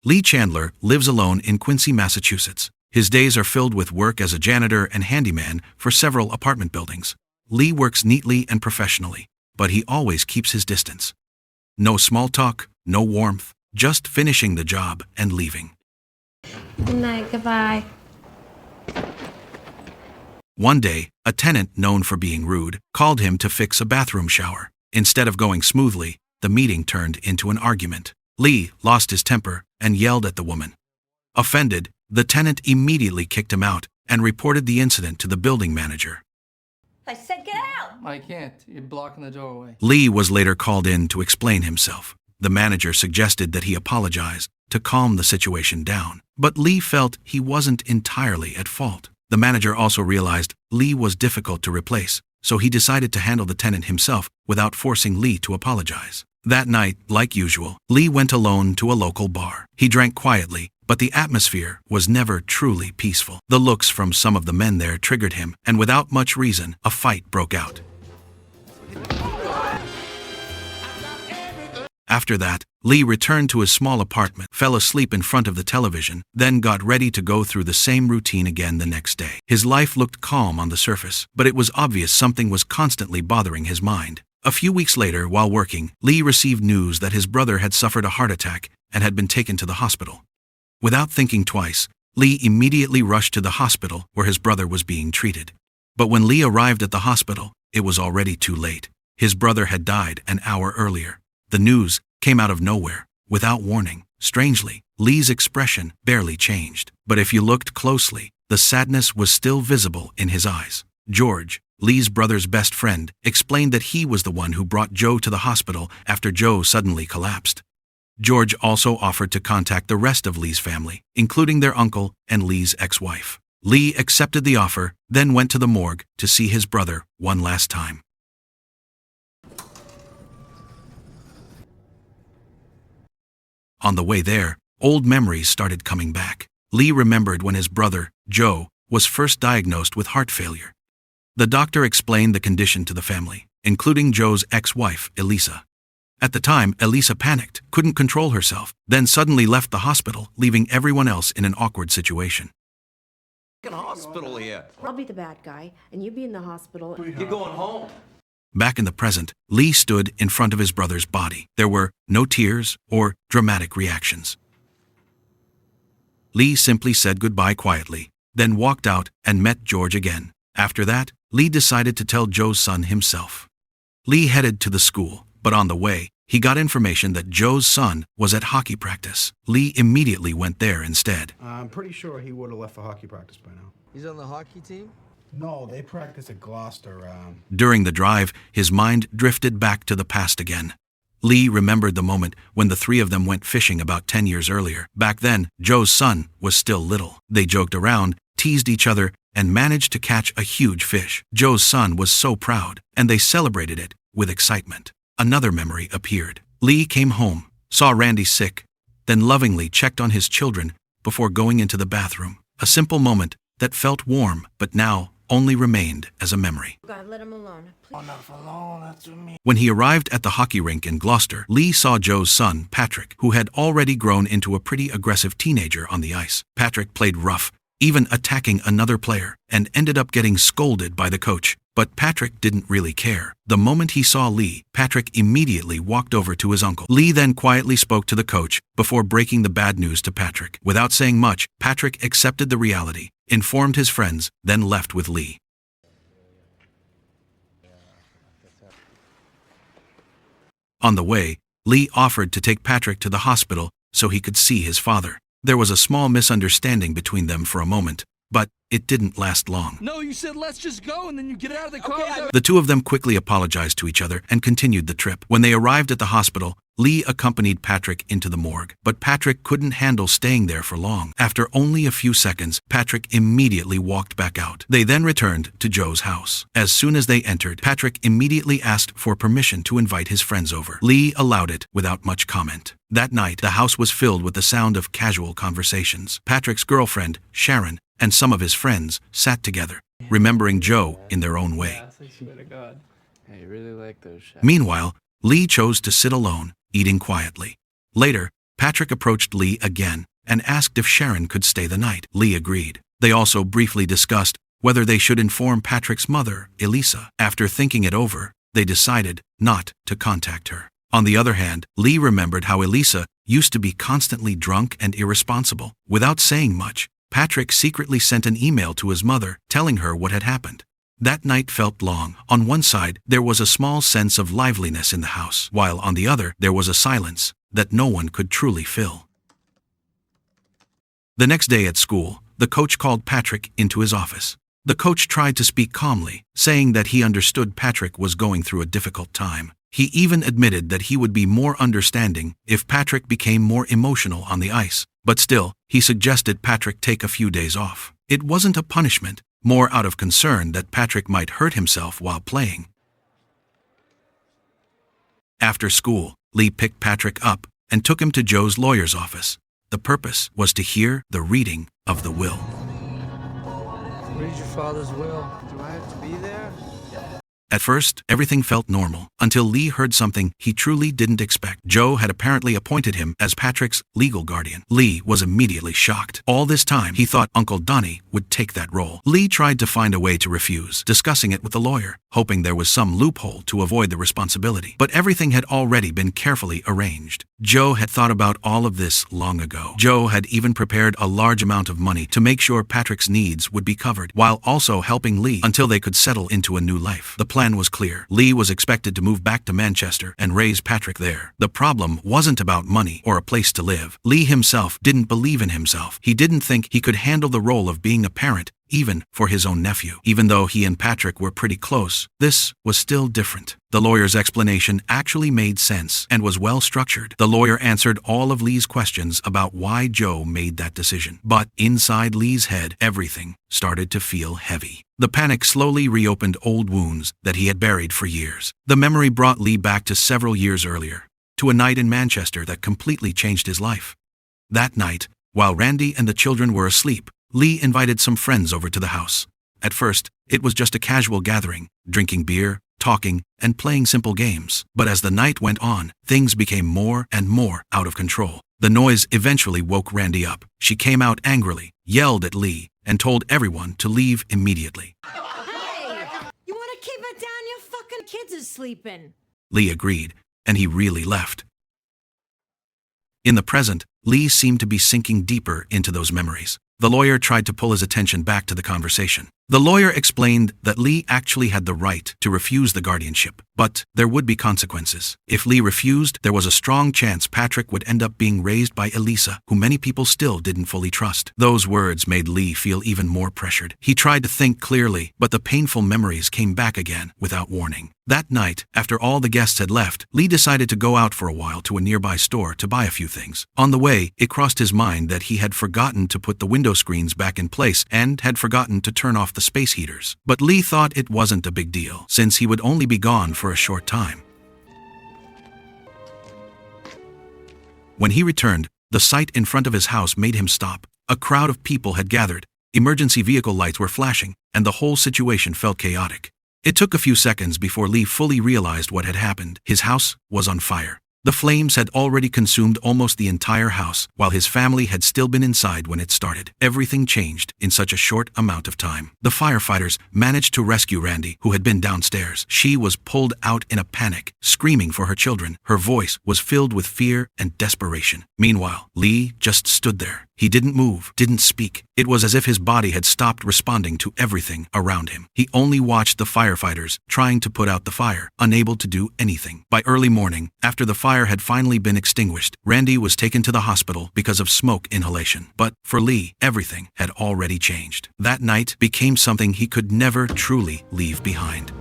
Lee Chandler lives alone in Quincy, Massachusetts. His days are filled with work as a janitor and handyman for several apartment buildings. Lee works neatly and professionally, but he always keeps his distance. No small talk, no warmth, just finishing the job and leaving. Good night, goodbye. One day, a tenant known for being rude called him to fix a bathroom shower. Instead of going smoothly, the meeting turned into an argument. Lee lost his temper and yelled at the woman. Offended, the tenant immediately kicked him out and reported the incident to the building manager. I said get out! I can't. You're blocking the doorway. Lee was later called in to explain himself. The manager suggested that he apologize to calm the situation down, but Lee felt he wasn't entirely at fault. The manager also realized Lee was difficult to replace, so he decided to handle the tenant himself without forcing Lee to apologize. That night, like usual, Lee went alone to a local bar. He drank quietly, but the atmosphere was never truly peaceful. The looks from some of the men there triggered him, and without much reason, a fight broke out. After that, Lee returned to his small apartment, fell asleep in front of the television, then got ready to go through the same routine again the next day. His life looked calm on the surface, but it was obvious something was constantly bothering his mind. A few weeks later, while working, Lee received news that his brother had suffered a heart attack and had been taken to the hospital. Without thinking twice, Lee immediately rushed to the hospital where his brother was being treated. But when Lee arrived at the hospital, it was already too late. His brother had died an hour earlier. The news came out of nowhere, without warning. Strangely, Lee's expression barely changed. But if you looked closely, the sadness was still visible in his eyes. George, Lee's brother's best friend, explained that he was the one who brought Joe to the hospital after Joe suddenly collapsed. George also offered to contact the rest of Lee's family, including their uncle and Lee's ex-wife. Lee accepted the offer, then went to the morgue to see his brother one last time. On the way there, old memories started coming back. Lee remembered when his brother, Joe, was first diagnosed with heart failure. The doctor explained the condition to the family, including Joe's ex-wife, Elisa. At the time, Elisa panicked, couldn't control herself, then suddenly left the hospital, leaving everyone else in an awkward situation. In a hospital here. I'll be the bad guy, and you be in the hospital. You're going home. Back in the present, Lee stood in front of his brother's body. There were no tears or dramatic reactions. Lee simply said goodbye quietly, then walked out and met George again. After that, Lee decided to tell Joe's son himself. Lee headed to the school, but on the way, he got information that Joe's son was at hockey practice. Lee immediately went there instead. I'm pretty sure he would have left for hockey practice by now. He's on the hockey team? No, they practice at Gloucester. During the drive, his mind drifted back to the past again. Lee remembered the moment when the three of them went fishing about 10 years earlier. Back then, Joe's son was still little. They joked around, teased each other, and managed to catch a huge fish. Joe's son was so proud, and they celebrated it with excitement. Another memory appeared. Lee came home, saw Randy sick, then lovingly checked on his children before going into the bathroom. A simple moment that felt warm, but now only remained as a memory. God, let him alone. Please. Enough alone, that's with me. When he arrived at the hockey rink in Gloucester, Lee saw Joe's son, Patrick, who had already grown into a pretty aggressive teenager on the ice. Patrick played rough, even attacking another player, and ended up getting scolded by the coach. But Patrick didn't really care. The moment he saw Lee, Patrick immediately walked over to his uncle. Lee then quietly spoke to the coach before breaking the bad news to Patrick. Without saying much, Patrick accepted the reality, informed his friends, then left with Lee. On the way, Lee offered to take Patrick to the hospital so he could see his father. There was a small misunderstanding between them for a moment, but it didn't last long. No, you said let's just go and then you get out of the car. The two of them quickly apologized to each other and continued the trip. When they arrived at the hospital, Lee accompanied Patrick into the morgue, but Patrick couldn't handle staying there for long. After only a few seconds, Patrick immediately walked back out. They then returned to Joe's house. As soon as they entered, Patrick immediately asked for permission to invite his friends over. Lee allowed it without much comment. That night, the house was filled with the sound of casual conversations. Patrick's girlfriend, Sharon, and some of his friends sat together, remembering Joe in their own way. Meanwhile, Lee chose to sit alone, eating quietly. Later, Patrick approached Lee again and asked if Sharon could stay the night. Lee agreed. They also briefly discussed whether they should inform Patrick's mother, Elisa. After thinking it over, they decided not to contact her. On the other hand, Lee remembered how Elisa used to be constantly drunk and irresponsible. Without saying much, Patrick secretly sent an email to his mother telling her what had happened. That night felt long. On one side, there was a small sense of liveliness in the house, while on the other, there was a silence that no one could truly fill. The next day at school, the coach called Patrick into his office. The coach tried to speak calmly, saying that he understood Patrick was going through a difficult time. He even admitted that he would be more understanding if Patrick became more emotional on the ice. But still, he suggested Patrick take a few days off. It wasn't a punishment, more out of concern that Patrick might hurt himself while playing. After school, Lee picked Patrick up and took him to Joe's lawyer's office. The purpose was to hear the reading of the will. Read your father's will. Do I have to be there? At first, everything felt normal, until Lee heard something he truly didn't expect. Joe had apparently appointed him as Patrick's legal guardian. Lee was immediately shocked. All this time, he thought Uncle Donnie would take that role. Lee tried to find a way to refuse, discussing it with the lawyer, hoping there was some loophole to avoid the responsibility. But everything had already been carefully arranged. Joe had thought about all of this long ago. Joe had even prepared a large amount of money to make sure Patrick's needs would be covered, while also helping Lee until they could settle into a new life. The plan was clear. Lee was expected to move back to Manchester and raise Patrick there. The problem wasn't about money or a place to live. Lee himself didn't believe in himself. He didn't think he could handle the role of being a parent, even for his own nephew. Even though he and Patrick were pretty close, this was still different. The lawyer's explanation actually made sense and was well structured. The lawyer answered all of Lee's questions about why Joe made that decision. But inside Lee's head, everything started to feel heavy. The panic slowly reopened old wounds that he had buried for years. The memory brought Lee back to several years earlier, to a night in Manchester that completely changed his life. That night, while Randy and the children were asleep, Lee invited some friends over to the house. At first, it was just a casual gathering, drinking beer, talking, and playing simple games. But as the night went on, things became more and more out of control. The noise eventually woke Randy up. She came out angrily, yelled at Lee, and told everyone to leave immediately. Hey! You want to keep it down? Your fucking kids is sleeping. Lee agreed, and he really left. In the present, Lee seemed to be sinking deeper into those memories. The lawyer tried to pull his attention back to the conversation. The lawyer explained that Lee actually had the right to refuse the guardianship, but there would be consequences. If Lee refused, there was a strong chance Patrick would end up being raised by Elisa, who many people still didn't fully trust. Those words made Lee feel even more pressured. He tried to think clearly, but the painful memories came back again without warning. That night, after all the guests had left, Lee decided to go out for a while to a nearby store to buy a few things. On the way, it crossed his mind that he had forgotten to put the window screens back in place and had forgotten to turn off the space heaters. But Lee thought it wasn't a big deal, since he would only be gone for a short time. When he returned, the sight in front of his house made him stop. A crowd of people had gathered, emergency vehicle lights were flashing, and the whole situation felt chaotic. It took a few seconds before Lee fully realized what had happened. His house was on fire. The flames had already consumed almost the entire house, while his family had still been inside when it started. Everything changed in such a short amount of time. The firefighters managed to rescue Randy, who had been downstairs. She was pulled out in a panic, screaming for her children. Her voice was filled with fear and desperation. Meanwhile, Lee just stood there. He didn't move, didn't speak. It was as if his body had stopped responding to everything around him. He only watched the firefighters trying to put out the fire, unable to do anything. By early morning, after the fire had finally been extinguished, Randy was taken to the hospital because of smoke inhalation. But for Lee, everything had already changed. That night became something he could never truly leave behind.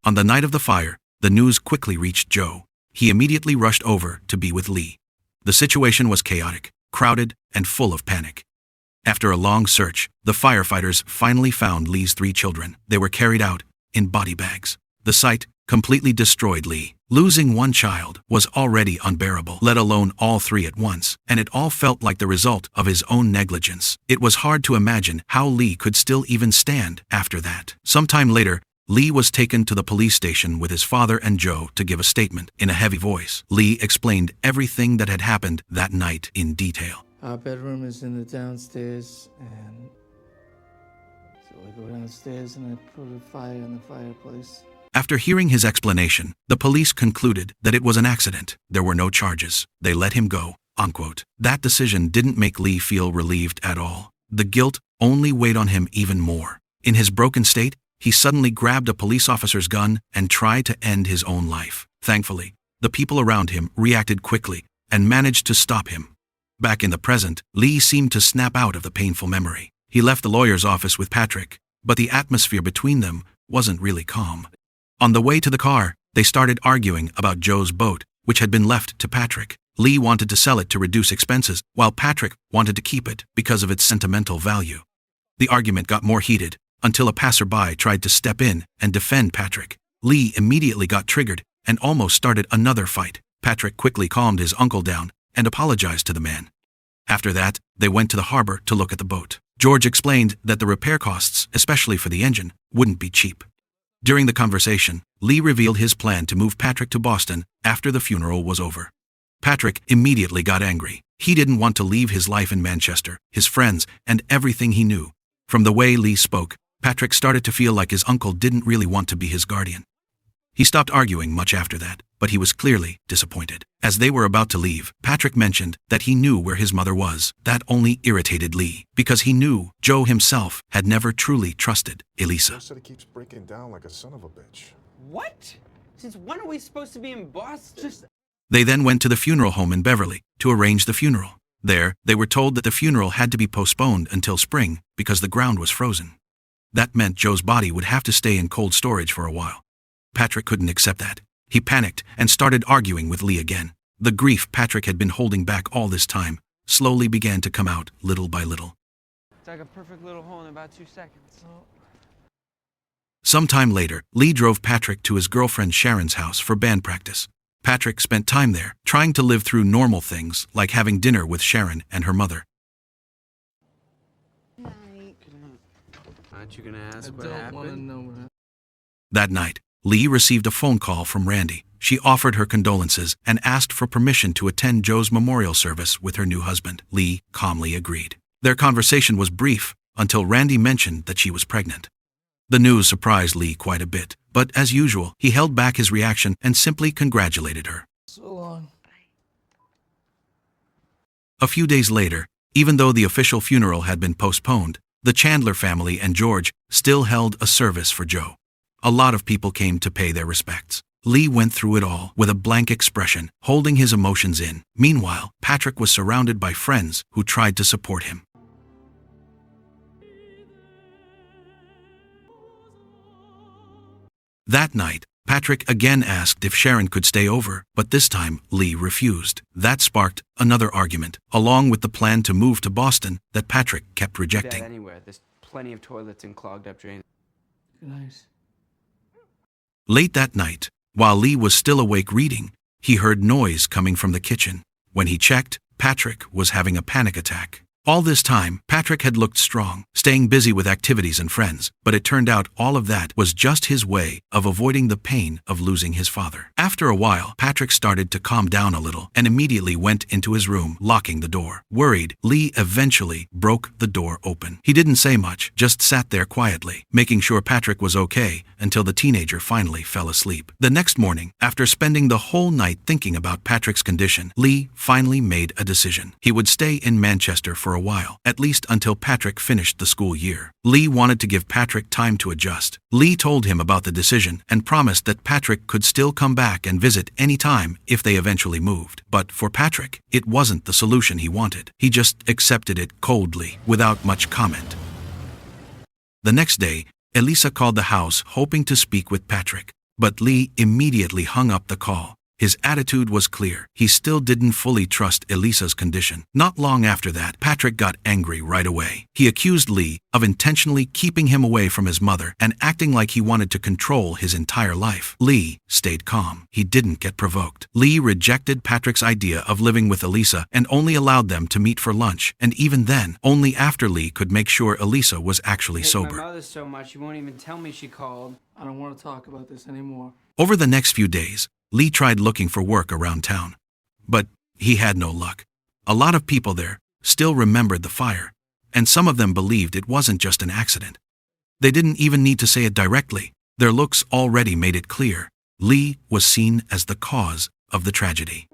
On the night of the fire, the news quickly reached Joe. He immediately rushed over to be with Lee. The situation was chaotic, crowded, and full of panic. After a long search, the firefighters finally found Lee's 3 children. They were carried out in body bags. The sight completely destroyed Lee. Losing one child was already unbearable, let alone all 3 at once, and it all felt like the result of his own negligence. It was hard to imagine how Lee could still even stand after that. Sometime later, Lee was taken to the police station with his father and Joe to give a statement. In a heavy voice, Lee explained everything that had happened that night in detail. Our bedroom is in the downstairs, and so I go downstairs and I put a fire in the fireplace. After hearing his explanation, the police concluded that it was an accident. There were no charges. They let him go, unquote. That decision didn't make Lee feel relieved at all. The guilt only weighed on him even more. In his broken state, he suddenly grabbed a police officer's gun and tried to end his own life. Thankfully, the people around him reacted quickly and managed to stop him. Back in the present, Lee seemed to snap out of the painful memory. He left the lawyer's office with Patrick, but the atmosphere between them wasn't really calm. On the way to the car, they started arguing about Joe's boat, which had been left to Patrick. Lee wanted to sell it to reduce expenses, while Patrick wanted to keep it because of its sentimental value. The argument got more heated, until a passerby tried to step in and defend Patrick. Lee immediately got triggered and almost started another fight. Patrick quickly calmed his uncle down and apologized to the man. After that, they went to the harbor to look at the boat. George explained that the repair costs, especially for the engine, wouldn't be cheap. During the conversation, Lee revealed his plan to move Patrick to Boston after the funeral was over. Patrick immediately got angry. He didn't want to leave his life in Manchester, his friends, and everything he knew. From the way Lee spoke, Patrick started to feel like his uncle didn't really want to be his guardian. He stopped arguing much after that, but he was clearly disappointed. As they were about to leave, Patrick mentioned that he knew where his mother was. That only irritated Lee, because he knew Joe himself had never truly trusted Elisa. Joe said he keeps breaking down like a son of a bitch. What? Since when are we supposed to be in Boston? They then went to the funeral home in Beverly to arrange the funeral. There, they were told that the funeral had to be postponed until spring because the ground was frozen. That meant Joe's body would have to stay in cold storage for a while. Patrick couldn't accept that. He panicked and started arguing with Lee again. The grief Patrick had been holding back all this time slowly began to come out little by little. It's like a perfect little hole in about 2 seconds. Sometime later, Lee drove Patrick to his girlfriend Sharon's house for band practice. Patrick spent time there, trying to live through normal things like having dinner with Sharon and her mother. Aren't you gonna ask I what don't want to happened? know what happened. That night, Lee received a phone call from Randy. She offered her condolences and asked for permission to attend Joe's memorial service with her new husband. Lee calmly agreed. Their conversation was brief until Randy mentioned that she was pregnant. The news surprised Lee quite a bit, but as usual, he held back his reaction and simply congratulated her. So long. A few days later, even though the official funeral had been postponed, the Chandler family and George still held a service for Joe. A lot of people came to pay their respects. Lee went through it all with a blank expression, holding his emotions in. Meanwhile, Patrick was surrounded by friends who tried to support him. That night, Patrick again asked if Sharon could stay over, but this time Lee refused. That sparked another argument, along with the plan to move to Boston that Patrick kept rejecting. Anywhere. There's plenty of toilets and clogged up drains. Nice. Late that night, while Lee was still awake reading, he heard noise coming from the kitchen. When he checked, Patrick was having a panic attack. All this time, Patrick had looked strong, staying busy with activities and friends, but it turned out all of that was just his way of avoiding the pain of losing his father. After a while, Patrick started to calm down a little and immediately went into his room, locking the door. Worried, Lee eventually broke the door open. He didn't say much, just sat there quietly, making sure Patrick was okay until the teenager finally fell asleep. The next morning, after spending the whole night thinking about Patrick's condition, Lee finally made a decision. He would stay in Manchester for a while, at least until Patrick finished the school year. Lee wanted to give Patrick time to adjust. Lee told him about the decision and promised that Patrick could still come back and visit any time if they eventually moved. But for Patrick, it wasn't the solution he wanted. He just accepted it coldly, without much comment. The next day, Elisa called the house hoping to speak with Patrick, but Lee immediately hung up the call. His attitude was clear. He still didn't fully trust Elisa's condition. Not long after that, Patrick got angry right away. He accused Lee of intentionally keeping him away from his mother and acting like he wanted to control his entire life. Lee stayed calm. He didn't get provoked. Lee rejected Patrick's idea of living with Elisa and only allowed them to meet for lunch, and even then, only after Lee could make sure Elisa was actually hate sober. my mother so much you won't even tell me she called. I don't want to talk about this anymore. Over the next few days, Lee tried looking for work around town. But he had no luck. A lot of people there still remembered the fire, and some of them believed it wasn't just an accident. They didn't even need to say it directly. Their looks already made it clear. Lee was seen as the cause of the tragedy.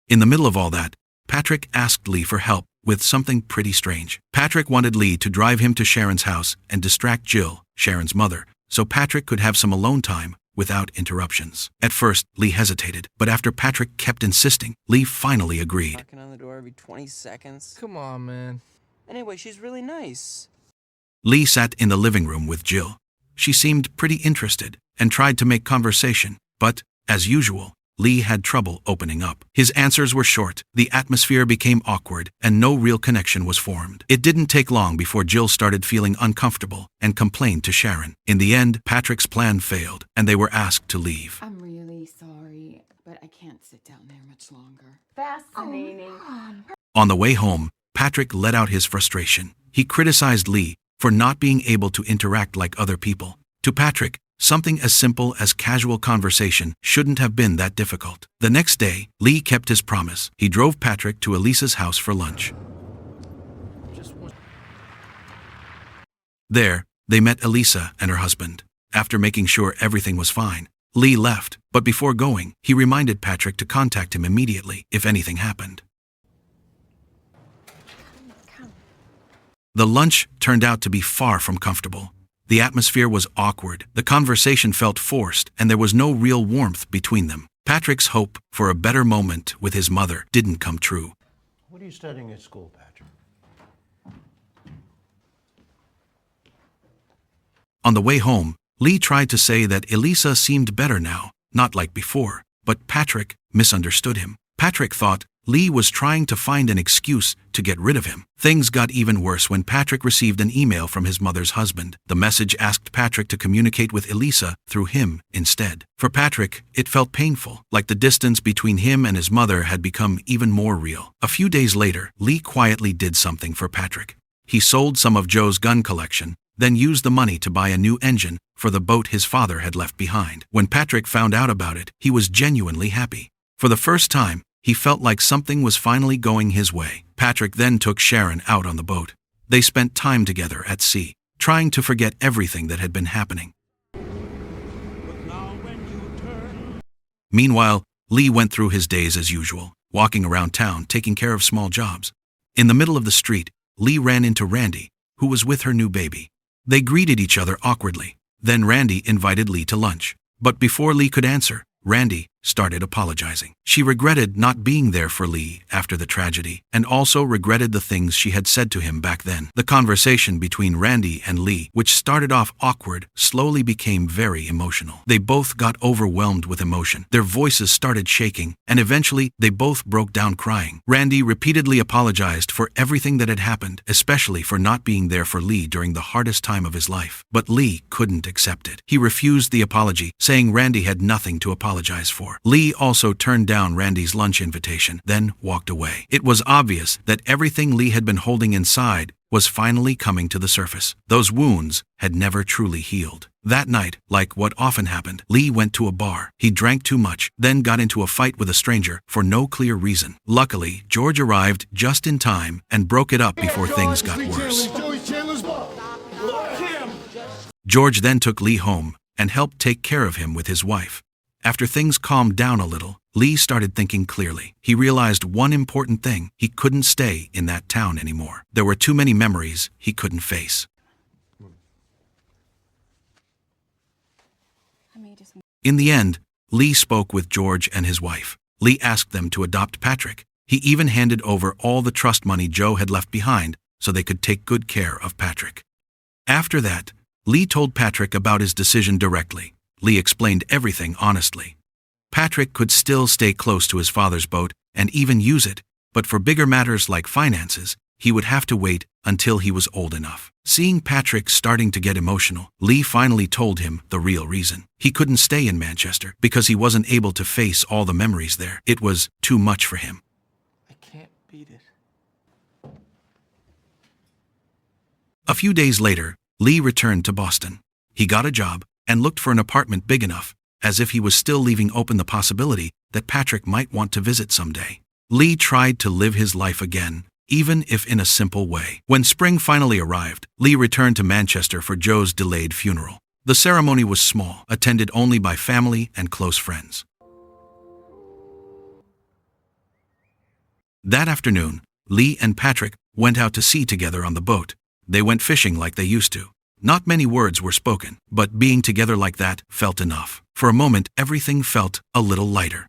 In the middle of all that, Patrick asked Lee for help with something pretty strange. Patrick wanted Lee to drive him to Sharon's house and distract Jill, Sharon's mother, so Patrick could have some alone time without interruptions. At first, Lee hesitated, but after Patrick kept insisting, Lee finally agreed. Knocking on the door every 20 seconds. Come on, man. Anyway, she's really nice. Lee sat in the living room with Jill. She seemed pretty interested and tried to make conversation, but, as usual, Lee had trouble opening up. His answers were short, the atmosphere became awkward, and no real connection was formed. It didn't take long before Jill started feeling uncomfortable and complained to Sharon. In the end, Patrick's plan failed, and they were asked to leave. I'm really sorry, but I can't sit down there much longer. Fascinating. On the way home, Patrick let out his frustration. He criticized Lee for not being able to interact like other people. To Patrick, something as simple as casual conversation shouldn't have been that difficult. The next day, Lee kept his promise. He drove Patrick to Elisa's house for lunch. There, they met Elisa and her husband. After making sure everything was fine, Lee left, but before going, he reminded Patrick to contact him immediately if anything happened. The lunch turned out to be far from comfortable. The atmosphere was awkward, the conversation felt forced, and there was no real warmth between them. Patrick's hope for a better moment with his mother didn't come true. What are you studying at school, Patrick? On the way home, Lee tried to say that Elisa seemed better now, not like before, but Patrick misunderstood him. Patrick thought Lee was trying to find an excuse to get rid of him. Things got even worse when Patrick received an email from his mother's husband. The message asked Patrick to communicate with Elisa through him instead. For Patrick, it felt painful, like the distance between him and his mother had become even more real. A few days later, Lee quietly did something for Patrick. He sold some of Joe's gun collection, then used the money to buy a new engine for the boat his father had left behind. When Patrick found out about it, he was genuinely happy. For the first time, he felt like something was finally going his way. Patrick then took Sharon out on the boat. They spent time together at sea, trying to forget everything that had been happening. Meanwhile, Lee went through his days as usual, walking around town, taking care of small jobs. In the middle of the street, Lee ran into Randy, who was with her new baby. They greeted each other awkwardly. Then Randy invited Lee to lunch. But before Lee could answer, Randy started apologizing. She regretted not being there for Lee after the tragedy, and also regretted the things she had said to him back then. The conversation between Randy and Lee, which started off awkward, slowly became very emotional. They both got overwhelmed with emotion. Their voices started shaking, and eventually they both broke down crying. Randy repeatedly apologized for everything that had happened, especially for not being there for Lee during the hardest time of his life. But Lee couldn't accept it. He refused the apology, saying Randy had nothing to apologize for. Lee also turned down Randy's lunch invitation, then walked away. It was obvious that everything Lee had been holding inside was finally coming to the surface. Those wounds had never truly healed. That night, like what often happened, Lee went to a bar. He drank too much, then got into a fight with a stranger for no clear reason. Luckily, George arrived just in time and broke it up before things got worse. George then took Lee home and helped take care of him with his wife. After things calmed down a little, Lee started thinking clearly. He realized one important thing: he couldn't stay in that town anymore. There were too many memories he couldn't face. In the end, Lee spoke with George and his wife. Lee asked them to adopt Patrick. He even handed over all the trust money Joe had left behind so they could take good care of Patrick. After that, Lee told Patrick about his decision directly. Lee explained everything honestly. Patrick could still stay close to his father's boat and even use it, but for bigger matters like finances, he would have to wait until he was old enough. Seeing Patrick starting to get emotional, Lee finally told him the real reason. He couldn't stay in Manchester because he wasn't able to face all the memories there. It was too much for him. I can't beat it. A few days later, Lee returned to Boston. He got a job and looked for an apartment big enough, as if he was still leaving open the possibility that Patrick might want to visit someday. Lee tried to live his life again, even if in a simple way. When spring finally arrived, Lee returned to Manchester for Joe's delayed funeral. The ceremony was small, attended only by family and close friends. That afternoon, Lee and Patrick went out to sea together on the boat. They went fishing like they used to. Not many words were spoken, but being together like that felt enough. For a moment, everything felt a little lighter.